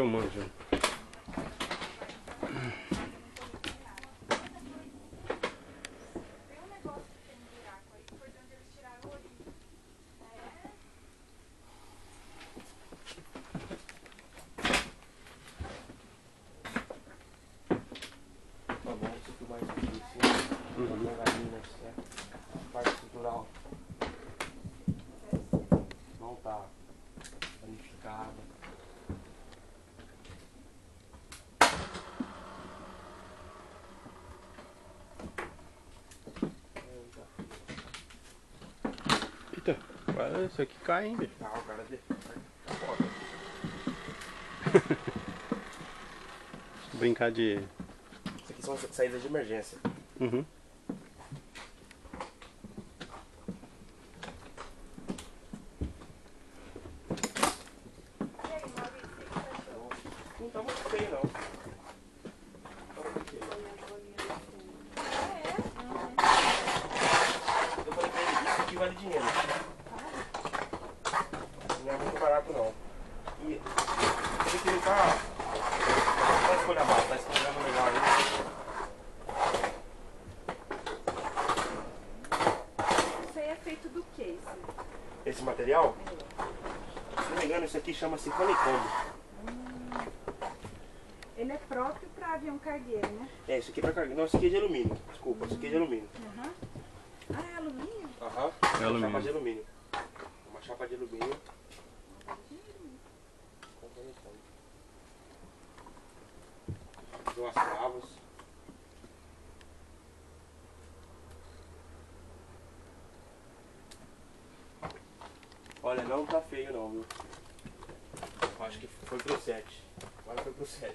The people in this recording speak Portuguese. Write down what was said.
Filmando já. Parte estrutural não tá planificada. Eita, agora isso aqui cai, hein, bicho? Tá, o cara Brincar de... Isso aqui são saídas de emergência. Uhum. Não tá muito feio, não. Eu falei pra ele, isso aqui vale dinheiro. Não é muito barato, não. E ele que não tá escolhendo mal, tá escolhendo legal aí. Isso aí é feito do que? Esse material, se não me engano, isso aqui chama-se honeycomb. Ele é próprio para avião cargueiro, né? É, isso aqui é pra carga. Não, isso aqui é de alumínio. Desculpa, isso aqui é de alumínio. Uhum. Ah, é alumínio? Aham. É alumínio. Chapa de alumínio. Uma chapa de alumínio. Com honeycomb. Duas travas. Olha, não tá feio não, viu? Eu acho que foi pro 7. Agora foi pro 7.